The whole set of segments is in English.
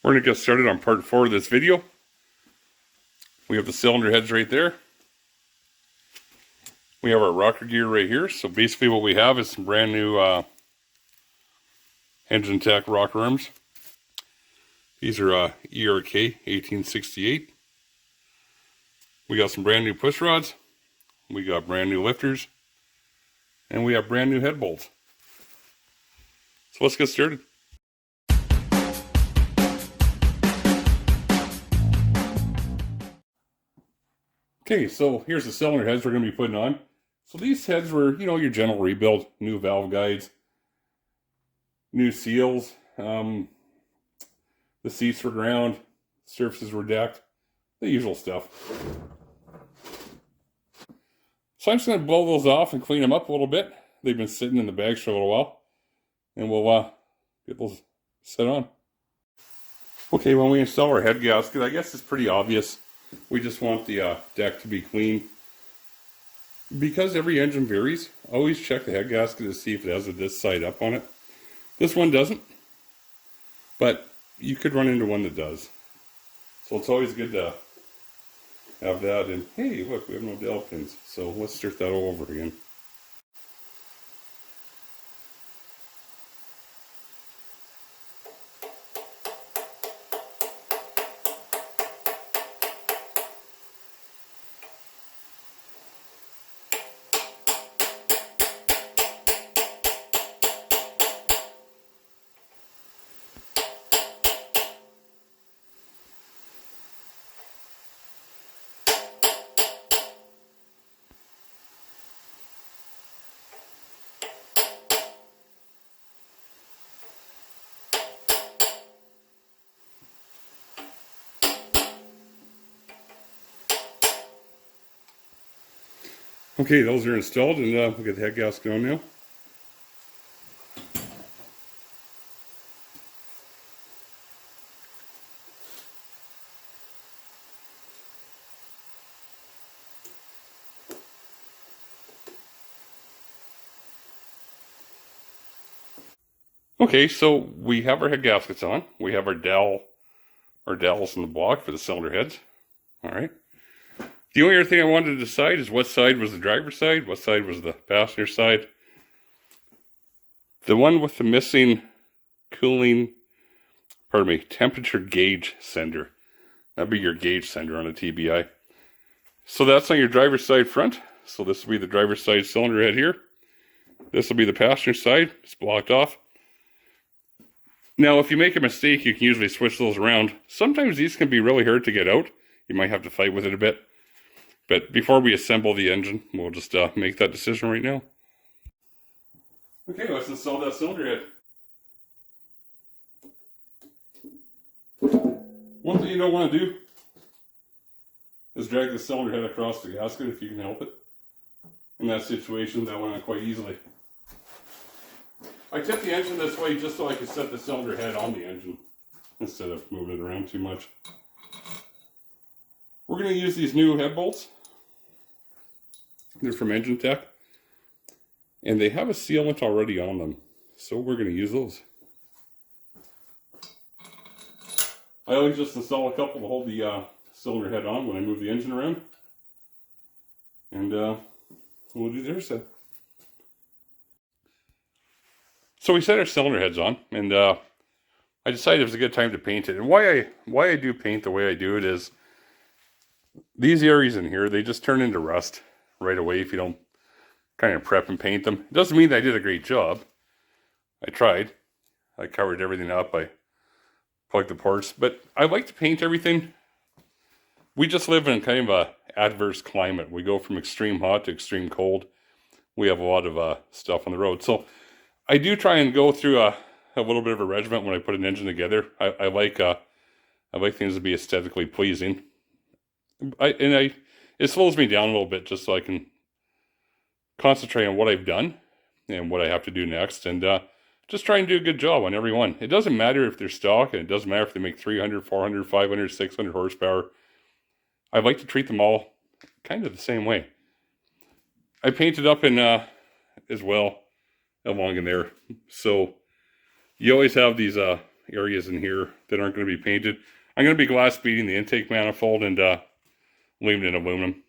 We're going to get started on part 4 of this video. We have the cylinder heads right there. We have our rocker gear right here. So basically what we have is some brand new Engine Tech rocker arms. These are ERK 1868. We got some brand new push rods. We got brand new lifters. And we have brand new head bolts. So let's get started. Okay, so here's the cylinder heads we're going to be putting on. So these heads were, your general rebuild, new valve guides, new seals, the seats were ground, surfaces were decked, the usual stuff. So I'm just going to blow those off and clean them up a little bit. They've been sitting in the bags for a little while, and we'll get those set on. Okay, when we install our head gasket, I guess it's pretty obvious. We just want the deck to be clean. Because every engine varies, always check the head gasket to see if it has this side up on it. This one doesn't, but you could run into one that does. So it's always good to have that. And hey, look, we have no dowel pins. So let's start that all over again. Okay, those are installed, and we'll get the head gasket on now. Okay, so we have our head gaskets on. We have our dowels in the block for the cylinder heads. All right. The only other thing I wanted to decide is what side was the driver's side, what side was the passenger side. The one with the missing temperature gauge sender. That'd be your gauge sender on a TBI. So that's on your driver's side front. So this will be the driver's side cylinder head here. This will be the passenger side. It's blocked off. Now, if you make a mistake, you can usually switch those around. Sometimes these can be really hard to get out. You might have to fight with it a bit. But before we assemble the engine, we'll just make that decision right now. Okay, let's install that cylinder head. One thing you don't want to do is drag the cylinder head across the gasket if you can help it. In that situation, that went on quite easily. I tipped the engine this way just so I could set the cylinder head on the engine instead of moving it around too much. We're going to use these new head bolts. They're from Engine Tech. And they have a sealant already on them. So we're going to use those. I always just install a couple to hold the cylinder head on when I move the engine around. And we'll do the other side. So we set our cylinder heads on, and I decided it was a good time to paint it. And why I do paint the way I do it is these areas in here, they just turn into rust right away if you don't kind of prep and paint them. It doesn't mean that I did a great job. I tried. I covered everything up. I plugged the ports. But I like to paint everything. We just live in kind of a adverse climate. We go from extreme hot to extreme cold. We have a lot of stuff on the road. So I do try and go through a little bit of a regiment when I put an engine together. I like things to be aesthetically pleasing. It slows me down a little bit just so I can concentrate on what I've done and what I have to do next, and just try and do a good job on every one. It doesn't matter if they're stock, and it doesn't matter if they make 300, 400, 500, 600 horsepower. I like to treat them all kind of the same way. I painted up in as well along in there. So you always have these areas in here that aren't going to be painted. I'm going to be glass beading the intake manifold and leaving it in aluminum.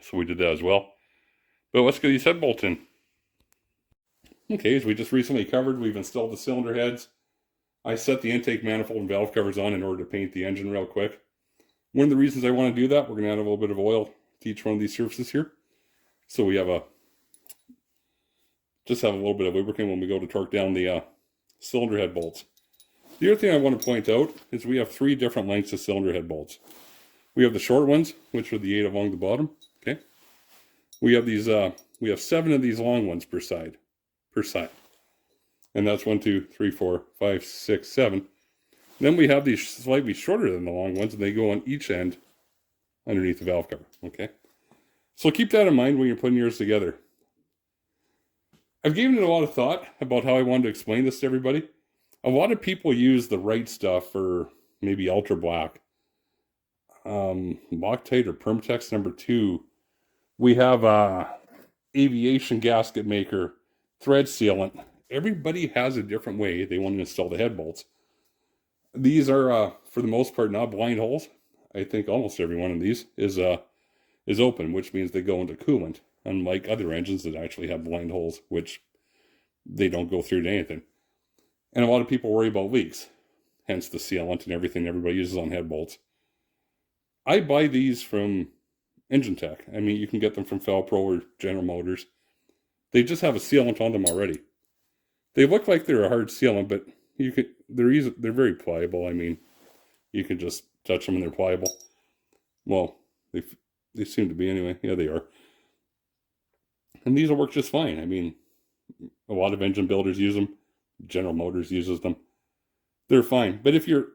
So we did that as well. But let's get these head bolts in. Okay, as we just recently covered, we've installed the cylinder heads. I set the intake manifold and valve covers on in order to paint the engine real quick. One of the reasons I want to do that, we're going to add a little bit of oil to each one of these surfaces here. So we have just have a little bit of lubricant when we go to torque down the cylinder head bolts. The other thing I want to point out is we have 3 different lengths of cylinder head bolts. We have the short ones, which are the 8 along the bottom. Okay. We have these. We have 7 of these long ones per side. And that's 1, 2, 3, 4, 5, 6, 7. Then we have these slightly shorter than the long ones, and they go on each end underneath the valve cover. Okay. So keep that in mind when you're putting yours together. I've given it a lot of thought about how I wanted to explain this to everybody. A lot of people use the right stuff for maybe ultra black, Loctite or Permatex number 2. We have aviation gasket maker, thread sealant. Everybody has a different way they want to install the head bolts. These are, for the most part, not blind holes. I think almost every one of these is open, which means they go into coolant, unlike other engines that actually have blind holes, which they don't go through to anything. And a lot of people worry about leaks, hence the sealant and everything everybody uses on head bolts. I buy these from Engine Tech. I mean, you can get them from Felpro or General Motors. They just have a sealant on them already. They look like they're a hard sealant, but they're very pliable. I mean, you can just touch them and they're pliable. Well, they seem to be anyway. Yeah, they are. And these will work just fine. I mean, a lot of engine builders use them. General Motors uses them. They're fine. But if you're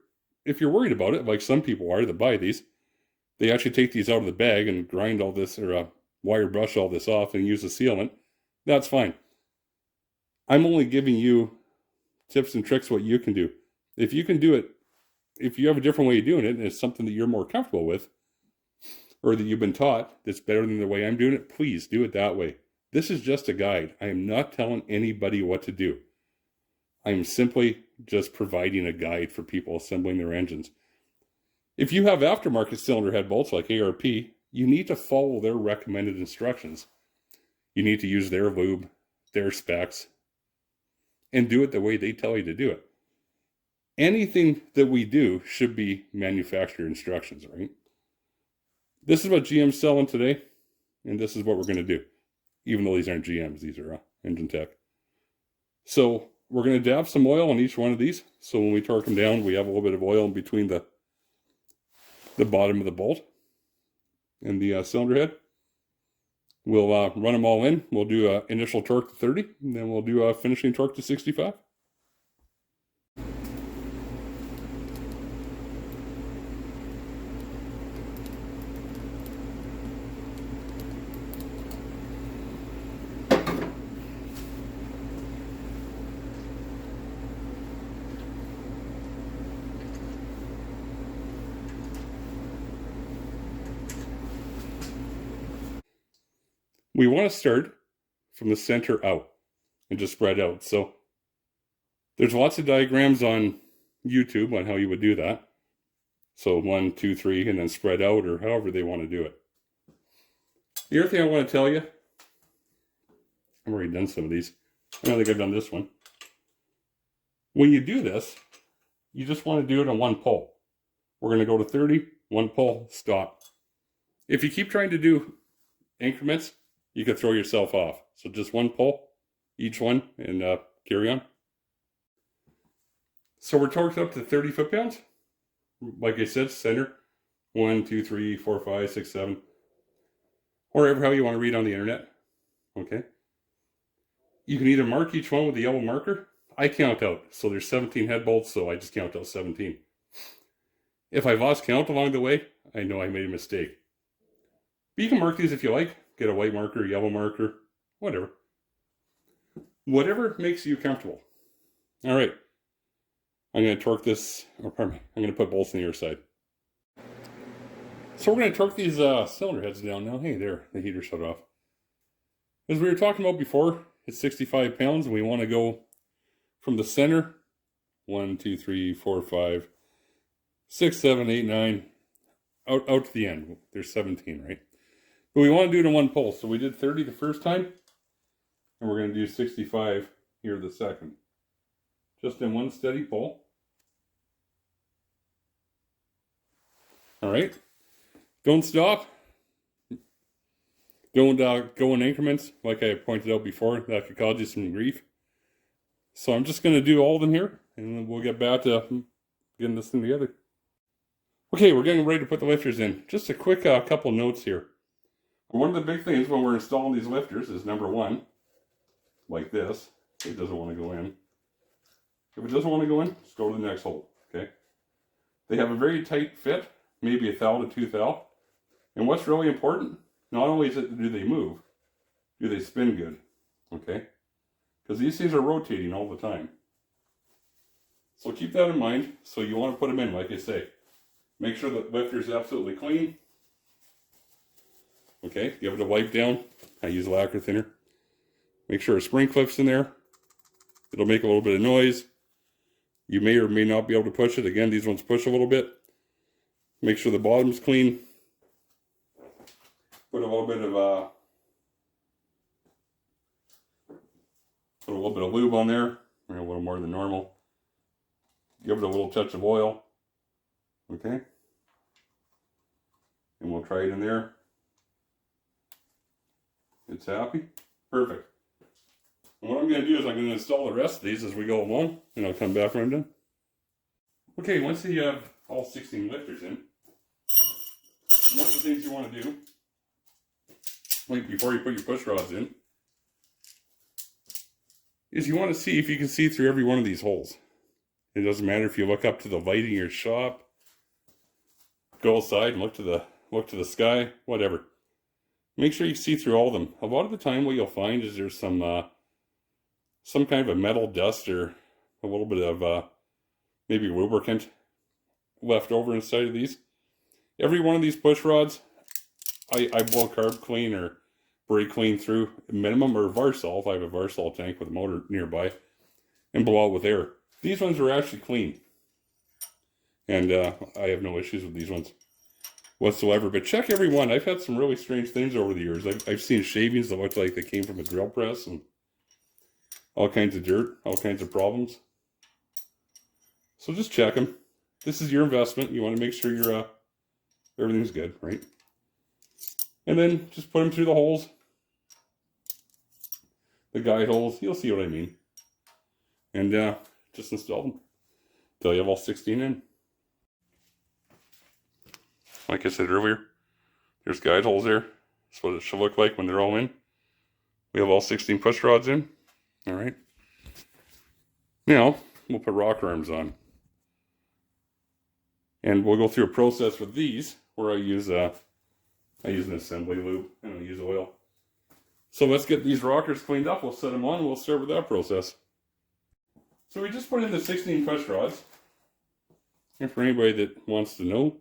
worried about it, like some people are that buy these, they actually take these out of the bag and grind all this or wire brush all this off and use a sealant. That's fine. I'm only giving you tips and tricks what you can do. If you can do it, if you have a different way of doing it and it's something that you're more comfortable with or that you've been taught that's better than the way I'm doing it, please do it that way. This is just a guide. I am not telling anybody what to do. I'm simply just providing a guide for people assembling their engines. If you have aftermarket cylinder head bolts like ARP, you need to follow their recommended instructions. You need to use their lube, their specs, and do it the way they tell you to do it. Anything that we do should be manufacturer instructions, right? This is what GM's selling today, and this is what we're going to do. Even though these aren't GMs, these are Engine Tech. So we're going to dab some oil on each one of these. So when we torque them down, we have a little bit of oil in between the bottom of the bolt and the cylinder head. We'll run them all in. We'll do initial torque to 30, and then we'll do finishing torque to 65. We want to start from the center out and just spread out. So there's lots of diagrams on YouTube on how you would do that. So 1, 2, 3, and then spread out, or however they want to do it. The other thing I want to tell you, I've already done some of these. I don't think I've done this one. When you do this, you just want to do it on one pull. We're going to go to 30, one pull, stop. If you keep trying to do increments, you could throw yourself off. So just one pull, each one, and carry on. So we're torqued up to 30 foot-pounds. Like I said, center. 1, 2, 3, 4, 5, 6, 7. Or how you want to read on the internet. Okay. You can either mark each one with a yellow marker. I count out. So there's 17 head bolts, so I just count out 17. If I've lost count along the way, I know I made a mistake. But you can mark these if you like. Get a white marker, yellow marker, whatever. Whatever makes you comfortable. All right. I'm going to torque this, or pardon me, I'm going to put bolts on the other side. So we're going to torque these cylinder heads down now. Hey, there, the heater shut off. As we were talking about before, it's 65 pounds, and we want to go from the center 1, 2, 3, 4, 5, 6, 7, 8, 9, out to the end. There's 17, right? But we want to do it in one pull. So we did 30 the first time, and we're going to do 65 here the second. Just in one steady pull. All right. Don't stop. Don't go in increments, like I pointed out before. That could cause you some grief. So I'm just going to do all of them here, and then we'll get back to getting this thing together. Okay, we're getting ready to put the lifters in. Just a quick couple notes here. One of the big things when we're installing these lifters is, number one, like this, it doesn't want to go in. If it doesn't want to go in, just go to the next hole, okay? They have a very tight fit, maybe a thou to 2 thou. And what's really important, not only is it do they move, do they spin good, okay? Because these things are rotating all the time. So keep that in mind. So you want to put them in, like I say. Make sure the lifter is absolutely clean. Okay, give it a wipe down. I use lacquer thinner. Make sure a spring clip's in there. It'll make a little bit of noise. You may or may not be able to push it. Again, these ones push a little bit. Make sure the bottom's clean. Put a little bit of lube on there, a little more than normal. Give it a little touch of oil. Okay. And we'll try it in there. It's happy. Perfect. And what I'm going to do is I'm going to install the rest of these as we go along, and I'll come back when I'm done. Okay, once you have all 16 lifters in, one of the things you want to do, like before you put your push rods in, is you want to see if you can see through every one of these holes. It doesn't matter if you look up to the light in your shop, go outside and look to the sky, whatever. Make sure you see through all of them. A lot of the time what you'll find is there's some kind of a metal dust or a little bit of maybe lubricant left over inside of these. Every one of these push rods, I blow carb clean or brake clean through minimum, or Varsol if I have a Varsol tank with a motor nearby, and blow out with air. These ones are actually clean, and I have no issues with these ones whatsoever. But check every one. I've had some really strange things over the years. I've seen shavings that look like they came from a drill press, and all kinds of dirt, all kinds of problems. So just check them. This is your investment. You want to make sure you're everything's good, right? And then just put them through the holes, the guide holes. You'll see what I mean. And just install them until you have all 16 in. Like I said earlier, there's guide holes there. That's what it should look like when they're all in. We have all 16 push rods in. All right. Now we'll put rocker arms on, and we'll go through a process with these where I use an assembly lube and I use oil. So let's get these rockers cleaned up. We'll set them on and we'll start with that process. So we just put in the 16 push rods. And for anybody that wants to know,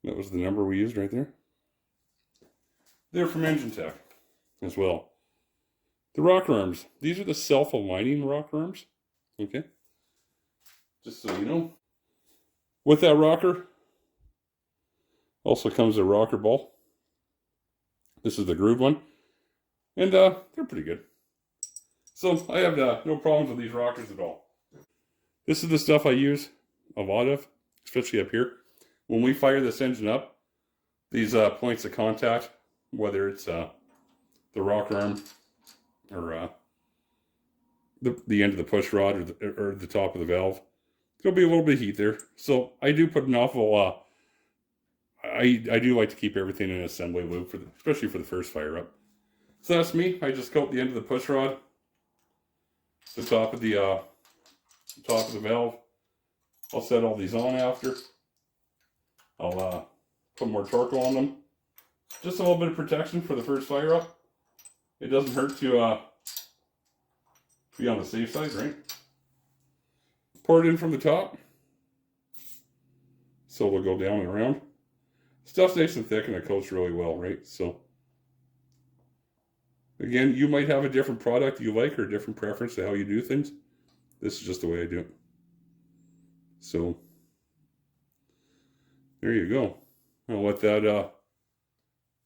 that was the number we used right there. They're from Engine Tech as well. The rocker arms. These are the self-aligning rocker arms. Okay. Just so you know. With that rocker also comes a rocker ball. This is the groove one. And they're pretty good. So I have no problems with these rockers at all. This is the stuff I use a lot of, especially up here. When we fire this engine up, these points of contact, whether it's the rocker arm or the end of the push rod or the top of the valve, there'll be a little bit of heat there. So I do put an awful, I do like to keep everything in assembly lube, especially for the first fire up. So that's me. I just coat the end of the push rod, the top of the valve. I'll set all these on after. I'll put more torque on them. Just a little bit of protection for the first fire up. It doesn't hurt to be on the safe side, right? Pour it in from the top. So we'll go down and around. Stuff's nice and thick and it coats really well, right? So again, you might have a different product you like or a different preference to how you do things. This is just the way I do it. So there you go. I'll let that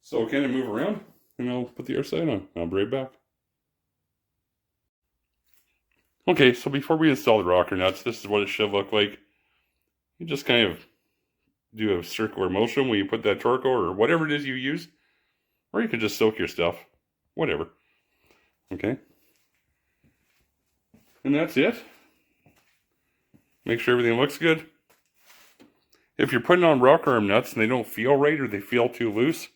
soak in and move around, and I'll put the other side on. I'll be right back. Okay, so before we install the rocker nuts, this is what it should look like. You just kind of do a circular motion when you put that Torco or whatever it is you use, or you could just soak your stuff, whatever. Okay, and that's it. Make sure everything looks good. If you're putting on rocker arm nuts and they don't feel right or they feel too loose,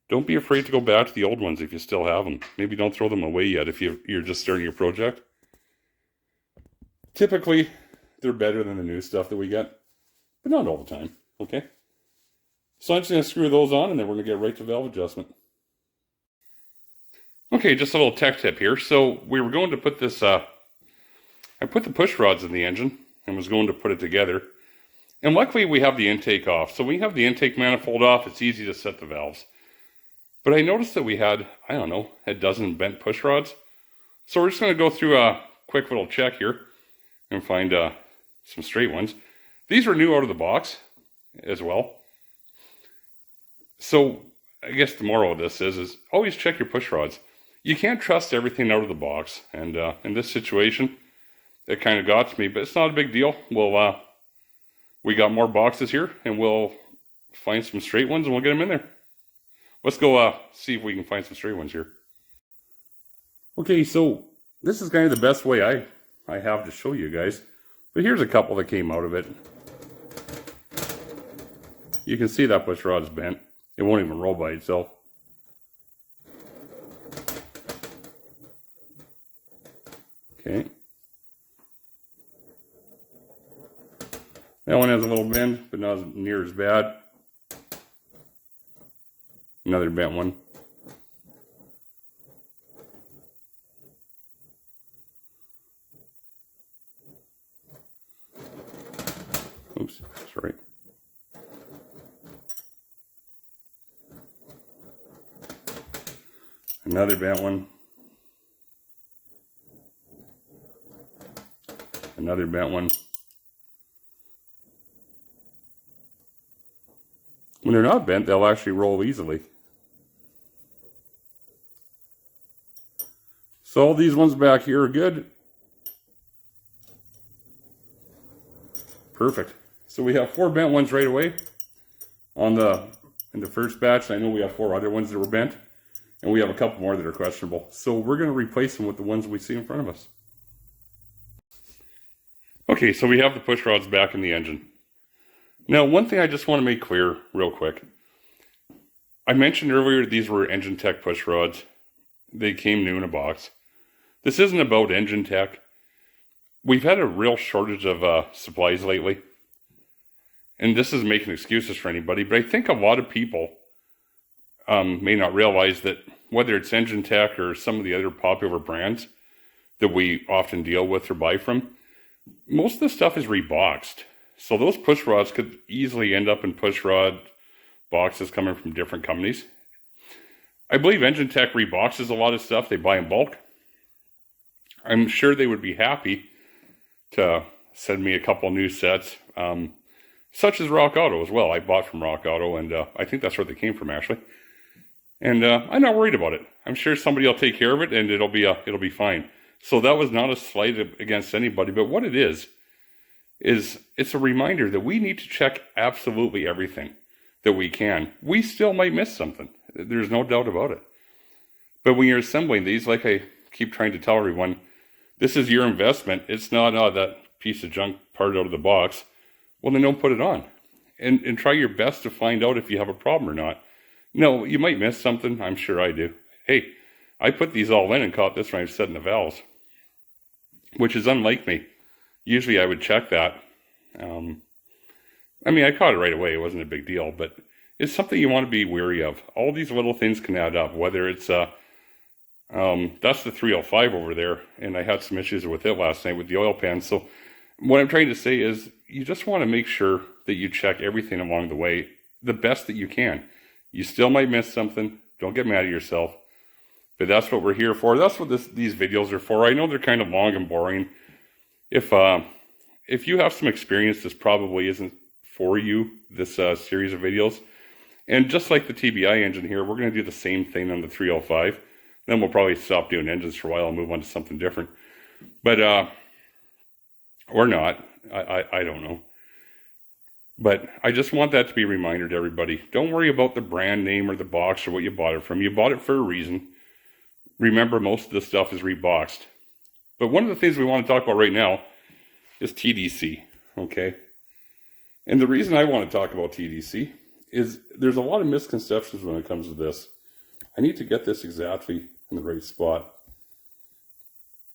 don't be afraid to go back to the old ones if you still have them. Maybe don't throw them away yet if you're just starting your project. Typically, they're better than the new stuff that we get, but not all the time, okay? So I'm just going to screw those on, and then we're going to get right to valve adjustment. Okay, just a little tech tip here. So we were going to put this, I put the push rods in the engine and was going to put it together. And luckily we have the intake off. So when you have the intake manifold off, it's easy to set the valves. But I noticed that we had, I don't know, a dozen bent push rods. So we're just going to go through a quick little check here and find some straight ones. These were new out of the box as well. So I guess the moral of this is always check your push rods. You can't trust everything out of the box. And in this situation, it kind of got to me, but it's not a big deal. We got more boxes here, and we'll find some straight ones and we'll get them in there. Let's go see if we can find some straight ones here. Okay, so this is kind of the best way I have to show you guys. But here's a couple that came out of it. You can see that push rod's bent. It won't even roll by itself. Okay. That one has a little bend, but not near as bad. Another bent one. Oops, sorry. Another bent one. Another bent one. When they're not bent, they'll actually roll easily. So all these ones back here are good. Perfect. So we have 4 bent ones right away in the first batch. I know we have 4 other ones that were bent, and we have a couple more that are questionable. So we're going to replace them with the ones we see in front of us. Okay, so we have the push rods back in the engine. Now, one thing I just want to make clear real quick. I mentioned earlier these were Engine Tech push rods. They came new in a box. This isn't about Engine Tech. We've had a real shortage of supplies lately. And this isn't making excuses for anybody, but I think a lot of people may not realize that whether it's Engine Tech or some of the other popular brands that we often deal with or buy from, most of the stuff is reboxed. So those push rods could easily end up in push rod boxes coming from different companies. I believe Engine Tech reboxes a lot of stuff they buy in bulk. I'm sure they would be happy to send me a couple new sets, such as Rock Auto as well. I bought from Rock Auto, and I think that's where they came from, actually. And I'm not worried about it. I'm sure somebody will take care of it, and it'll be fine. So that was not a slight against anybody, but what it is it's a reminder that we need to check absolutely everything that we can. We still might miss something. There's no doubt about it. But when you're assembling these, like I keep trying to tell everyone, this is your investment. It's not that piece of junk part out of the box. Well, then don't put it on. And try your best to find out if you have a problem or not. No, you might miss something. I'm sure I do. Hey, I put these all in and caught this when I was setting the valves, which is unlike me. Usually I would check that. I mean, I caught it right away. It wasn't a big deal, but it's something you want to be wary of. All these little things can add up, whether it's, that's the 305 over there, and I had some issues with it last night with the oil pan. So what I'm trying to say is you just want to make sure that you check everything along the way the best that you can. You still might miss something. Don't get mad at yourself. But that's what we're here for. That's what these videos are for. I know they're kind of long and boring. If if you have some experience, this probably isn't for you, this series of videos. And just like the TBI engine here, we're going to do the same thing on the 305. Then we'll probably stop doing engines for a while and move on to something different. But, or not, I don't know. But I just want that to be a reminder to everybody. Don't worry about the brand name or the box or what you bought it from. You bought it for a reason. Remember, most of this stuff is reboxed. But one of the things we want to talk about right now is TDC, okay? And the reason I want to talk about TDC is there's a lot of misconceptions when it comes to this. I need to get this exactly in the right spot.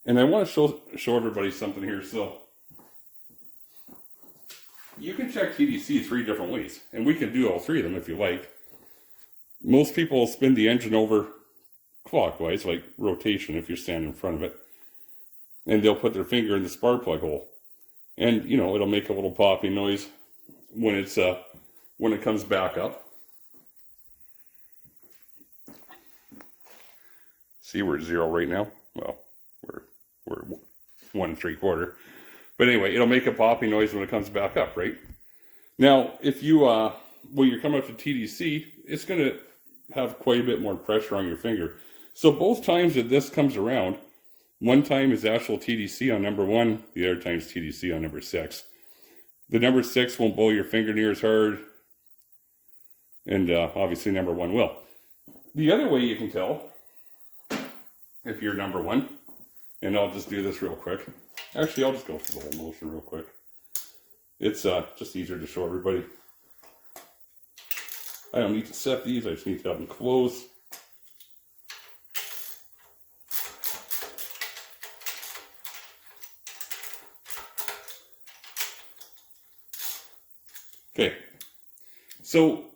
And I want to show everybody something here. So you can check TDC 3 different ways, and we can do all 3 of them if you like. Most people will spin the engine over clockwise, like rotation if you're standing in front of it. And they'll put their finger in the spark plug hole. And, you know, it'll make a little popping noise when it's when it comes back up. See, we're at 0 right now. Well, we're 1 3/4. But anyway, it'll make a popping noise when it comes back up, right? Now, if you, when you're coming up to TDC, it's going to have quite a bit more pressure on your finger. So both times that this comes around, one time is actual TDC on number 1, the other time is TDC on number 6. The number 6 won't blow your finger near as hard, and obviously number 1 will. The other way you can tell, if you're number 1, and I'll just do this real quick. Actually, I'll just go through the whole motion real quick. It's just easier to show everybody. I don't need to set these, I just need to have them close. Okay, so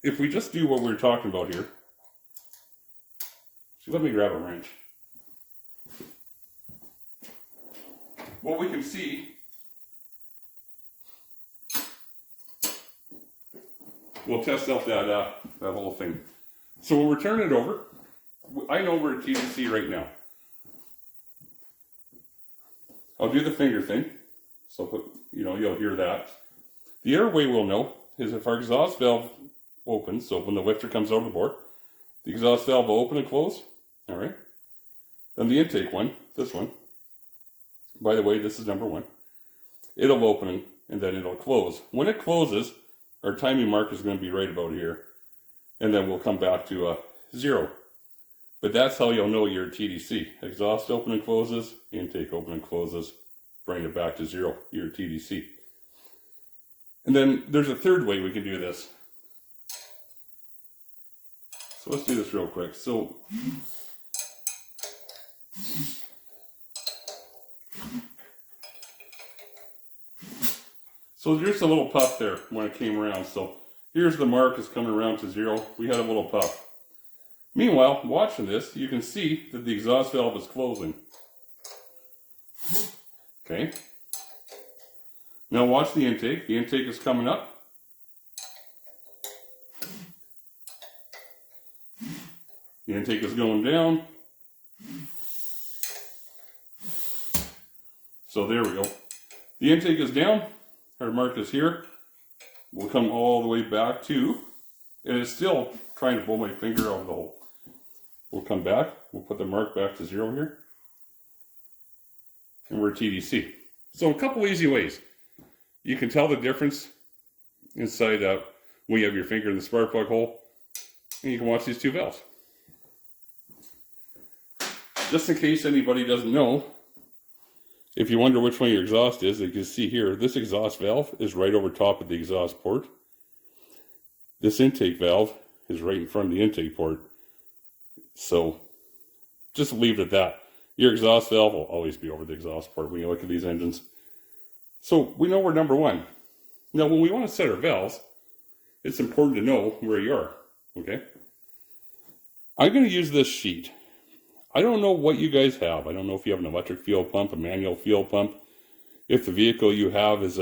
if we just do what we're talking about here, so let me grab a wrench. What we can see, we'll test out that whole thing. So when we're turning it over, I know we're at TDC right now. I'll do the finger thing, so you know, you'll hear that. The other way we'll know is if our exhaust valve opens, so when the lifter comes over the board, the exhaust valve will open and close, all right? Then the intake one, this one, by the way, this is number 1, it'll open and then it'll close. When it closes, our timing mark is going to be right about here, and then we'll come back to 0. But that's how you'll know you're at TDC. Exhaust open and closes, intake open and closes, bring it back to 0, you're at TDC. And then there's a third way we can do this. So let's do this real quick. So there's a little puff there when it came around. So here's the mark is coming around to 0. We had a little puff. Meanwhile, watching this, you can see that the exhaust valve is closing. Okay. Now watch the intake. The intake is coming up. The intake is going down. So there we go. The intake is down. Our mark is here. We'll come all the way back to, and it's still trying to blow my finger out of the hole. We'll come back. We'll put the mark back to 0 here. And we're TDC. So a couple easy ways. You can tell the difference inside when you have your finger in the spark plug hole, and you can watch these 2 valves. Just in case anybody doesn't know, if you wonder which one your exhaust is, you can see here, this exhaust valve is right over top of the exhaust port. This intake valve is right in front of the intake port. So just leave it at that. Your exhaust valve will always be over the exhaust port when you look at these engines. So we know we're number 1. Now when we want to set our valves, it's important to know where you are, okay? I'm going to use this sheet. I don't know what you guys have. I don't know if you have an electric fuel pump, a manual fuel pump, if the vehicle you have is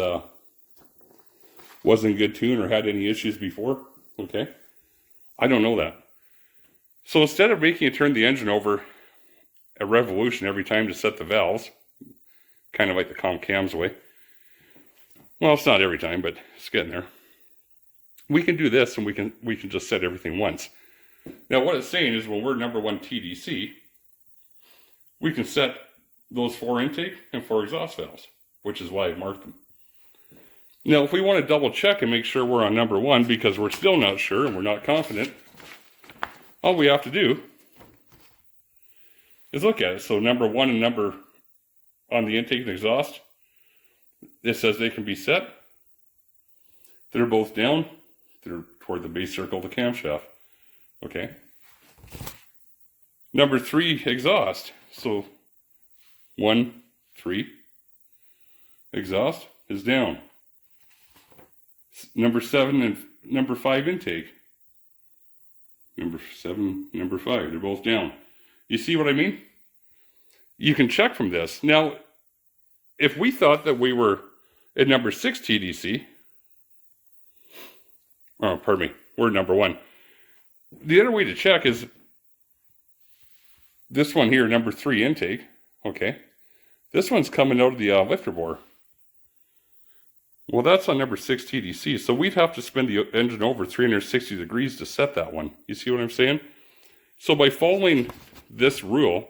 wasn't in good tune or had any issues before, okay? I don't know that. So instead of making you turn the engine over a revolution every time to set the valves, kind of like the ComCam's way. Well, it's not every time, but it's getting there. We can do this, and we can just set everything once. Now, what it's saying is when we're number 1 TDC, we can set those 4 intake and 4 exhaust valves, which is why I marked them. Now, if we want to double check and make sure we're on number 1 because we're still not sure and we're not confident, all we have to do is look at it. So number 1 and number on the intake and exhaust, it says they can be set. They're both down. They're toward the base circle of the camshaft. Okay. Number 3 exhaust. So 1, 3 exhaust is down. Number 7 and number 5 intake. Number 7, number 5, they're both down. You see what I mean? You can check from this. Now, if we thought that we were at number 6 TDC, oh, pardon me, we're number 1. The other way to check is this one here, number 3 intake, okay? This one's coming out of the lifter bore. Well, that's on number 6 TDC, so we'd have to spin the engine over 360 degrees to set that one. You see what I'm saying? So by following this rule,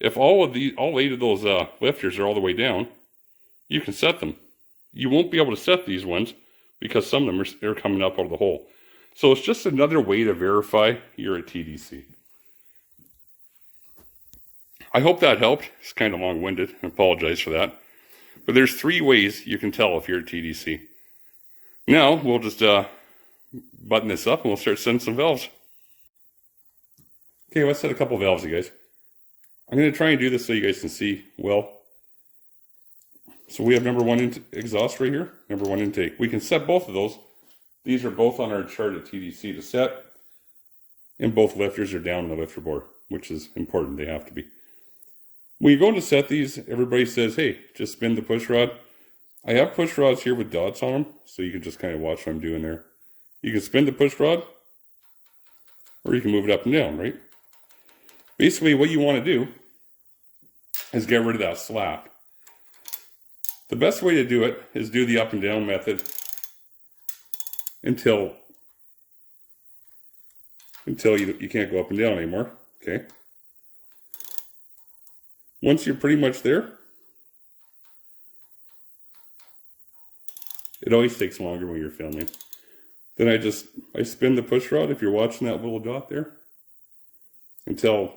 if all 8 of those lifters are all the way down, you can set them. You won't be able to set these ones because some of them are coming up out of the hole. So it's just another way to verify you're at TDC. I hope that helped. It's kind of long-winded. I apologize for that. But there's 3 ways you can tell if you're at TDC. Now, we'll just button this up and we'll start setting some valves. Okay, let's set a couple valves, you guys. I'm going to try and do this so you guys can see well. So we have number 1 exhaust right here, number 1 intake. We can set both of those. These are both on our chart at TDC to set. And both lifters are down in the lifter bore, which is important. They have to be. When you're going to set these, everybody says, hey, just spin the push rod. I have push rods here with dots on them, so you can just kind of watch what I'm doing there. You can spin the push rod, or you can move it up and down, right? Basically, what you want to do is get rid of that slap. The best way to do it is do the up and down method until you can't go up and down anymore, okay? Once you're pretty much there, it always takes longer when you're filming. Then I spin the push rod, if you're watching that little dot there, until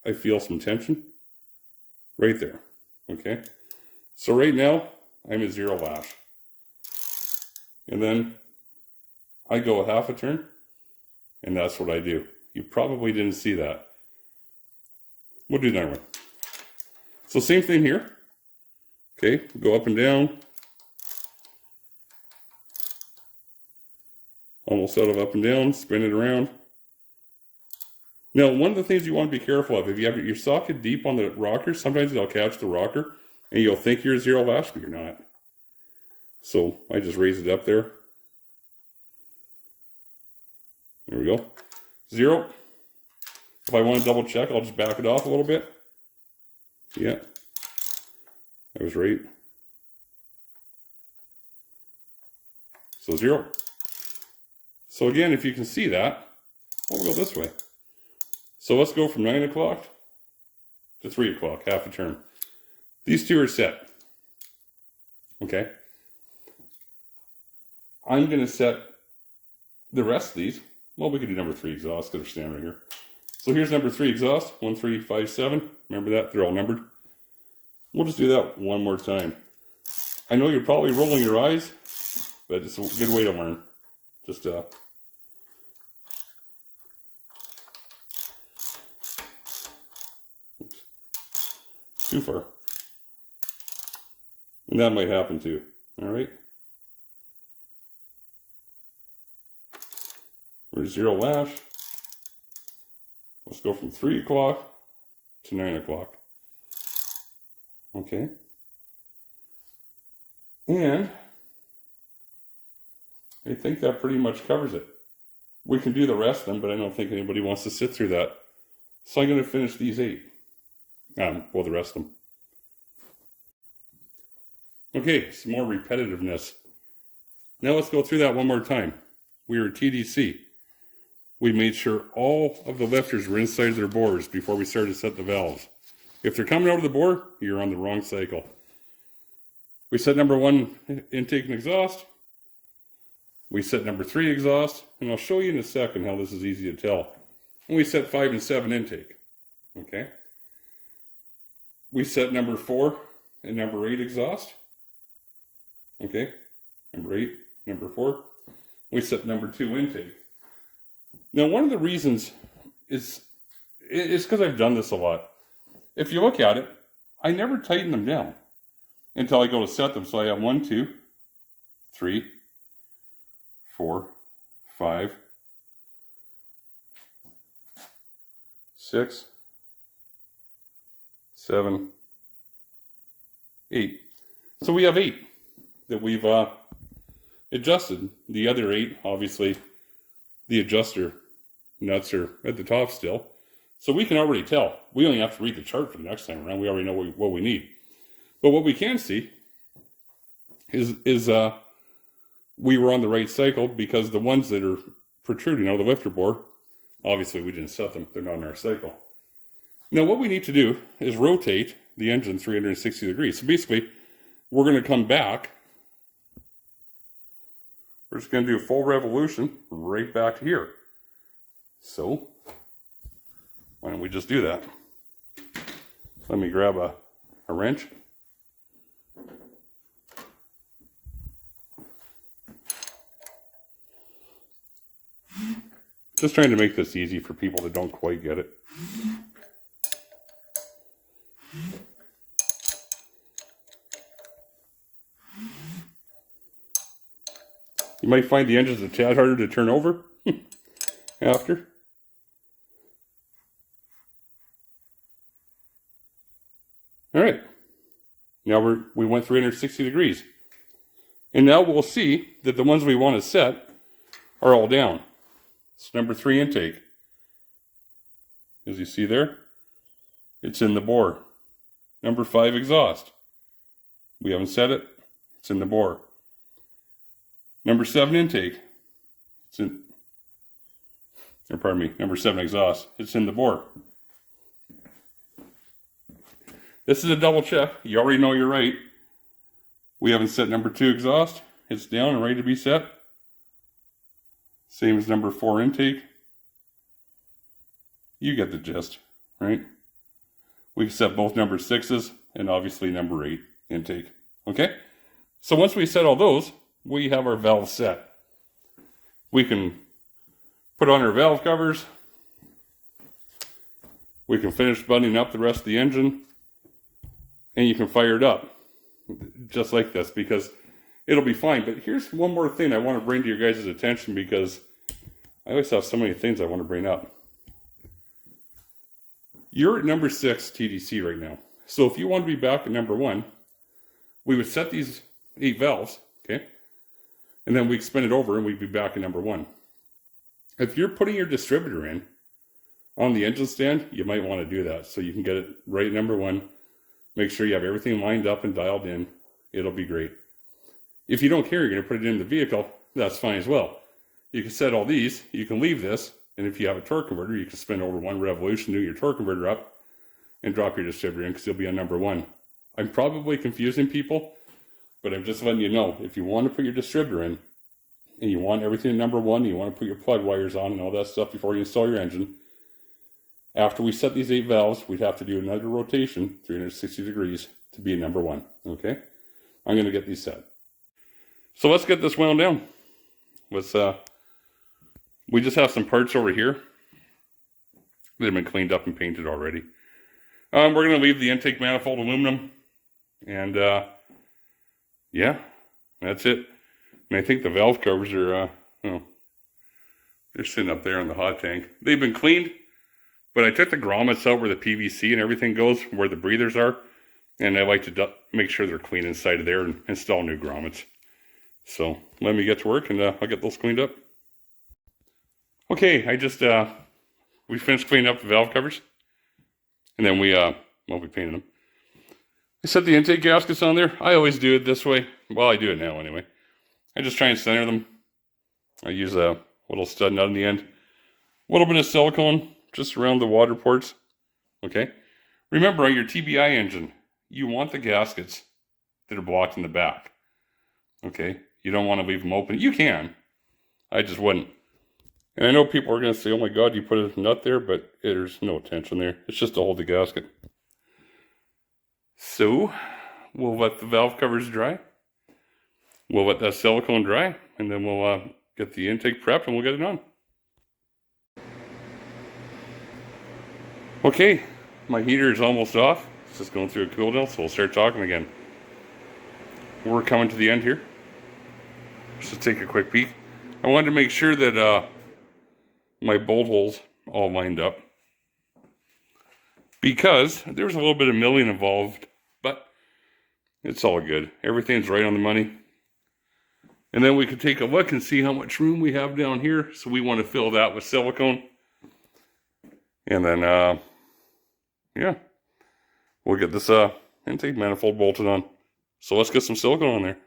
I feel some tension right there, okay? So right now, I'm at 0 lash. And then I go a half a turn, and that's what I do. You probably didn't see that. We'll do another one. So same thing here. Okay, go up and down. Almost out of up and down, spin it around. Now, one of the things you want to be careful of, if you have your socket deep on the rocker, sometimes it'll catch the rocker, and you'll think you're 0 lash, but you're not. So I just raise it up there. There we go. 0. If I want to double check, I'll just back it off a little bit. Yeah, that was right. So 0. So again, if you can see that, we'll go this way. So let's go from 9 o'clock to 3 o'clock, half a turn. These 2 are set. Okay. I'm going to set the rest of these. Well, we could do number 3 exhaust because they're standing right here. So here's number 3 exhaust, 1, 3, 5, 7. Remember that? They're all numbered. We'll just do that one more time. I know you're probably rolling your eyes, but it's a good way to learn. Just oops, too far. And that might happen too. All right. We're 0 lash. Let's go from 3 o'clock to 9 o'clock. Okay. And I think that pretty much covers it. We can do the rest of them, but I don't think anybody wants to sit through that. So I'm going to finish these 8. Well, the rest of them. Okay, some more repetitiveness. Now let's go through that one more time. We were TDC. We made sure all of the lifters were inside their bores before we started to set the valves. If they're coming out of the bore, you're on the wrong cycle. We set number 1 intake and exhaust. We set number 3 exhaust, and I'll show you in a second how this is easy to tell. And we set 5 and 7 intake. Okay. We set number 4 and number 8 exhaust. Okay. Number 8, number 4. We set number 2 intake. Now, one of the reasons is because I've done this a lot. If you look at it, I never tighten them down until I go to set them. So I have 1, 2, 3, 4, 5, 6, 7, 8. So we have 8 that we've adjusted. The other 8, obviously, the adjuster nuts are at the top still. So we can already tell. We only have to read the chart for the next time around. We already know what we need. But what we can see is we were on the right cycle, because the ones that are protruding out of the lifter bore, obviously we didn't set them. They're not in our cycle. Now what we need to do is rotate the engine 360 degrees. So basically, we're going to come back. We're just going to do a full revolution right back to here. So why don't we just do that? Let me grab a wrench. Just trying to make this easy for people that don't quite get it. You might find the engine's a tad harder to turn over after. All right. Now we went 360 degrees. And now we'll see that the ones we want to set are all down. It's number 3 intake. As you see there, it's in the bore. Number 5 exhaust. We haven't set it. It's in the bore. Number 7 intake. It's in, or pardon me, number 7 exhaust. It's in the bore. This is a double check. You already know you're right. We haven't set number 2 exhaust. It's down and ready to be set. Same as number 4 intake. You get the gist, right? We can set both number 6s and obviously number 8 intake. Okay? So once we set all those, we have our valve set. We can put on our valve covers. We can finish buttoning up the rest of the engine. And you can fire it up. Just like this, because it'll be fine. But here's one more thing I want to bring to your guys' attention, because I always have so many things I want to bring up. You're at number 6 TDC right now. So if you want to be back at number 1, we would set these 8 valves, okay? And then we'd spin it over and we'd be back at number 1. If you're putting your distributor in on the engine stand, you might want to do that so you can get it right at number 1. Make sure you have everything lined up and dialed in. It'll be great. If you don't care, you're going to put it in the vehicle, that's fine as well. You can set all these, you can leave this, and if you have a torque converter, you can spin over 1 revolution, do your torque converter up, and drop your distributor in, because you'll be on number 1. I'm probably confusing people, but I'm just letting you know, if you want to put your distributor in, and you want everything at number 1, you want to put your plug wires on and all that stuff before you install your engine, after we set these 8 valves, we'd have to do another rotation, 360 degrees, to be number 1, okay? I'm going to get these set. So let's get this wound down. We just have some parts over here that have been cleaned up and painted already. We're going to leave the intake manifold aluminum, and yeah, that's it. And I think the valve covers are, they're sitting up there in the hot tank. They've been cleaned. But I took the grommets out where the PVC and everything goes, where the breathers are. And I like to make sure they're clean inside of there and install new grommets. So let me get to work and I'll get those cleaned up. Okay, we finished cleaning up the valve covers. And then we painted them. I set the intake gaskets on there. I always do it this way. Well, I do it now anyway. I just try and center them. I use a little stud nut in the end. A little bit of silicone just around the water ports. Okay. Remember, on your TBI engine, you want the gaskets that are blocked in the back. Okay. You don't want to leave them open. You can. I just wouldn't. And I know people are going to say, oh my God, you put a nut there, but there's no tension there. It's just to hold the gasket. So, we'll let the valve covers dry. We'll let that silicone dry, and then we'll get the intake prepped and we'll get it on. Okay, my heater is almost off. It's just going through a cool down, so we'll start talking again. We're coming to the end here. Just take a quick peek. I wanted to make sure that my bolt holes all lined up, because there's a little bit of milling involved, but it's all good. Everything's right on the money. And then we can take a look and see how much room we have down here. So we want to fill that with silicone. And then, yeah, we'll get this intake manifold bolted on. So let's get some silicone on there.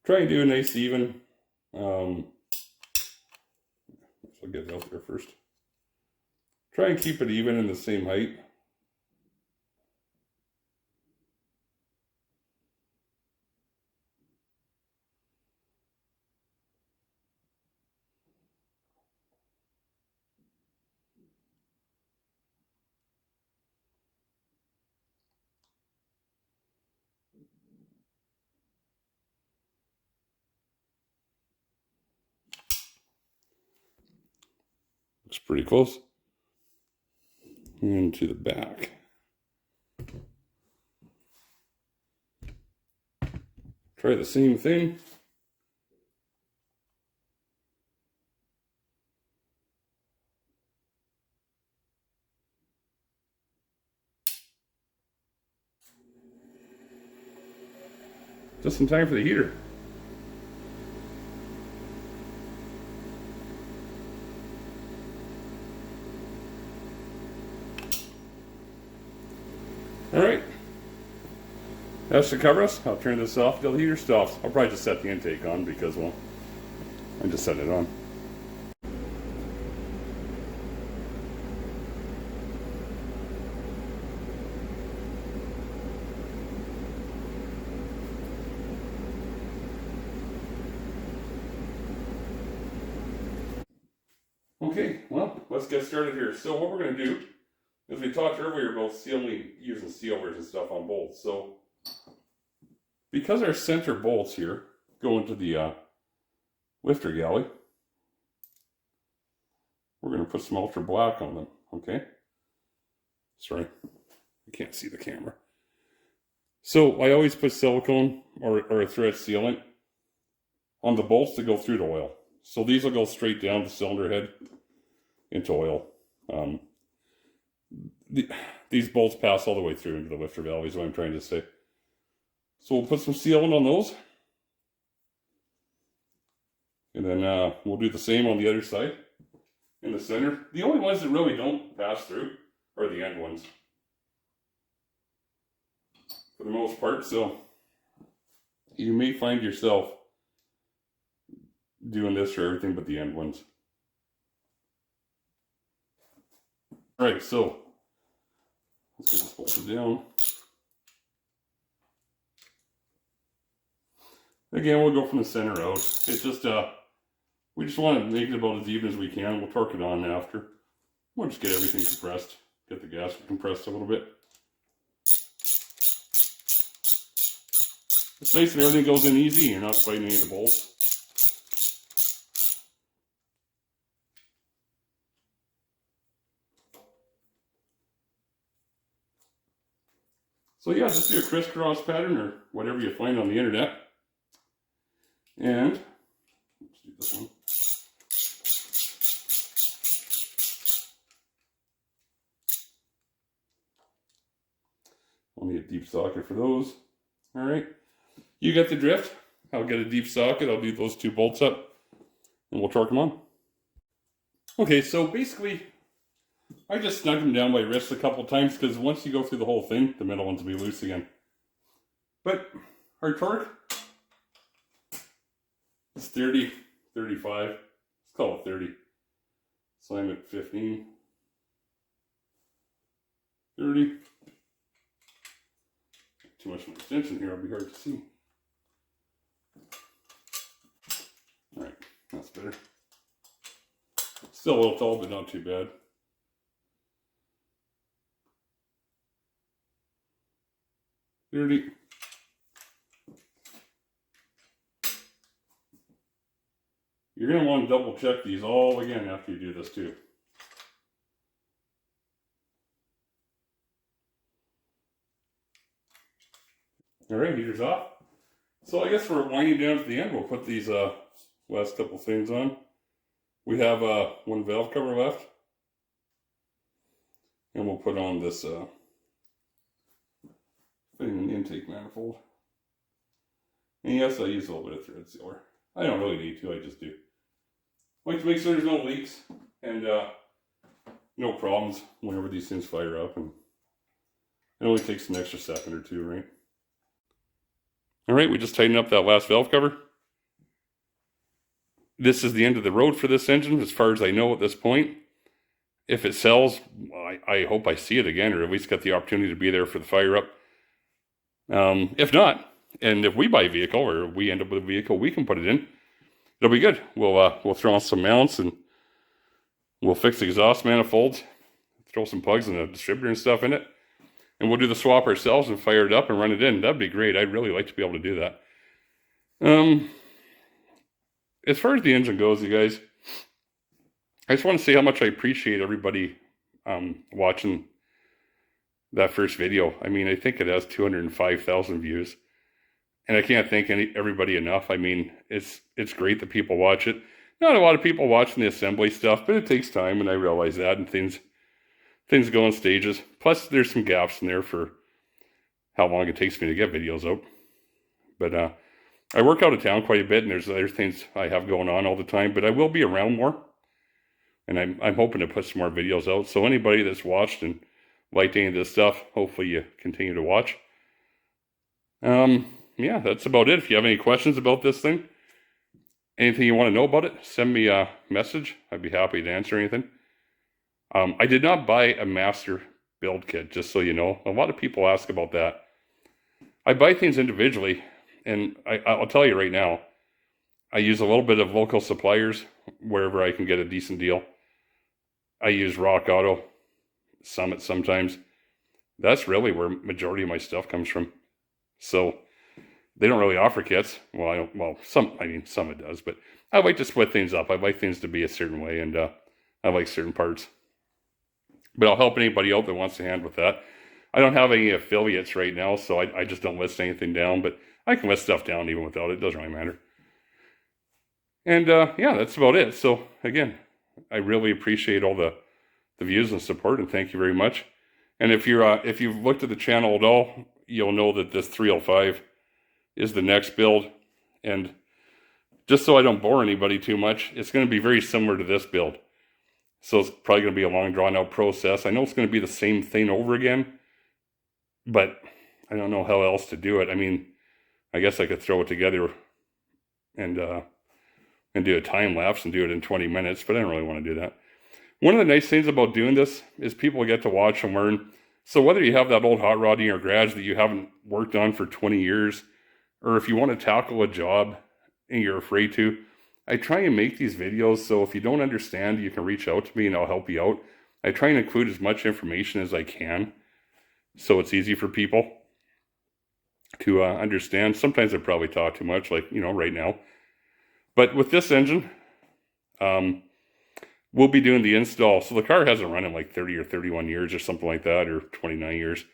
Try and do a nice even. I'll get it out there first. Try and keep it even in the same height. Looks pretty close. And to the back. Try the same thing. Just in time for the heater. Alright, that should cover us. I'll turn this off till the heater stops. I'll probably just set the intake on because, well, I just set it on. Okay, well, let's get started here. So what we're going to do, as we talked earlier about using sealers and stuff on bolts. So, because our center bolts here go into the lifter galley, we're going to put some ultra black on them, okay? Sorry, you can't see the camera. So, I always put silicone or a thread sealant on the bolts to go through the oil. So these will go straight down the cylinder head into oil. These bolts pass all the way through into the lifter valve is what I'm trying to say. So we'll put some sealant on those. And then we'll do the same on the other side in the center. The only ones that really don't pass through are the end ones, for the most part. So you may find yourself doing this for everything but the end ones. Alright, so let's get this bolted down. Again, we'll go from the center out. It's just, we just want to make it about as even as we can. We'll torque it on after. We'll just get everything compressed. Get the gasket compressed a little bit. It's nice that everything goes in easy. You're not fighting any of the bolts. So yeah, just do a crisscross pattern or whatever you find on the internet. And let's do this one. I'll need a deep socket for those. Alright. You get the drift. I'll get a deep socket. I'll do those two bolts up and we'll torque them on. Okay, so basically I just snugged them down my wrist a couple times because once you go through the whole thing, the middle ones will be loose again. But our torque is 30, 35. Let's call it 30. So I'm at 15, 30. Too much of an extension here, it'll be hard to see. Alright, that's better. Still a little tall, but not too bad. You're going to want to double check these all again after you do this too. Alright, heater's off. So I guess we're winding down to the end. We'll put these last couple things on. We have one valve cover left. And we'll put on this thing in the intake manifold. And yes, I use a little bit of thread sealer. I don't really need to, I just do. I like to make sure there's no leaks and no problems whenever these things fire up. And it only takes an extra second or two, right? Alright, we just tightened up that last valve cover. This is the end of the road for this engine, as far as I know at this point. If it sells, I hope I see it again, or at least get the opportunity to be there for the fire up. If not, and if we buy a vehicle, or we end up with a vehicle, we can put it in. It'll be good. We'll throw on some mounts, and we'll fix the exhaust manifolds, throw some plugs and a distributor and stuff in it, and we'll do the swap ourselves and fire it up and run it in. That'd be great. I'd really like to be able to do that. As far as the engine goes, you guys, I just want to say how much I appreciate everybody watching that first video. I mean, I think it has 205,000 views. And I can't thank everybody enough. I mean, it's great that people watch it. Not a lot of people watching the assembly stuff, but it takes time, and I realize that, and things go in stages. Plus, there's some gaps in there for how long it takes me to get videos out. But I work out of town quite a bit, and there's other things I have going on all the time, but I will be around more. And I'm hoping to put some more videos out. So anybody that's watched and liked any of this stuff, hopefully you continue to watch. Yeah, that's about it. If you have any questions about this thing, anything you want to know about it, send me a message. I'd be happy to answer anything. I did not buy a master build kit, just so you know. A lot of people ask about that. I buy things individually, and I'll tell you right now, I use a little bit of local suppliers wherever I can get a decent deal. I use Rock Auto, Summit sometimes. That's really where majority of my stuff comes from. So they don't really offer kits. Summit does, but I like to split things up. I like things to be a certain way, and I like certain parts. But I'll help anybody out that wants a hand with that. I don't have any affiliates right now, so I just don't list anything down, but I can list stuff down even without it. It doesn't really matter. And yeah, that's about it. So again, I really appreciate all the views and support, and thank you very much. And if you've looked at the channel at all, you'll know that this 305 is the next build. And just so I don't bore anybody too much, it's going to be very similar to this build. So it's probably going to be a long drawn out process. I know it's going to be the same thing over again, but I don't know how else to do it. I mean, I guess I could throw it together and do a time lapse and do it in 20 minutes, but I don't really want to do that. One of the nice things about doing this is people get to watch and learn. So whether you have that old hot rod in your garage that you haven't worked on for 20 years, or if you want to tackle a job and you're afraid to, I try and make these videos so if you don't understand, you can reach out to me and I'll help you out. I try and include as much information as I can so it's easy for people to understand. Sometimes I probably talk too much, like, right now. But with this engine, we'll be doing the install. So the car hasn't run in like 30 or 31 years or something like that, or 29 years.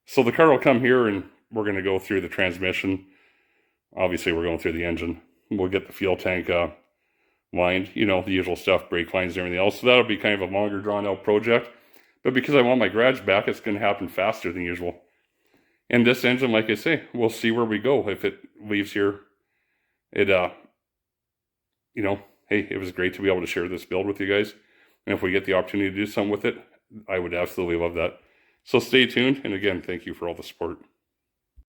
So the car will come here and we're going to go through the transmission. Obviously, we're going through the engine. We'll get the fuel tank lined, the usual stuff, brake lines and everything else. So that'll be kind of a longer drawn out project. But because I want my garage back, it's going to happen faster than usual. And this engine, like I say, we'll see where we go. If it leaves here, hey, it was great to be able to share this build with you guys. And if we get the opportunity to do something with it, I would absolutely love that. So stay tuned. And again, thank you for all the support.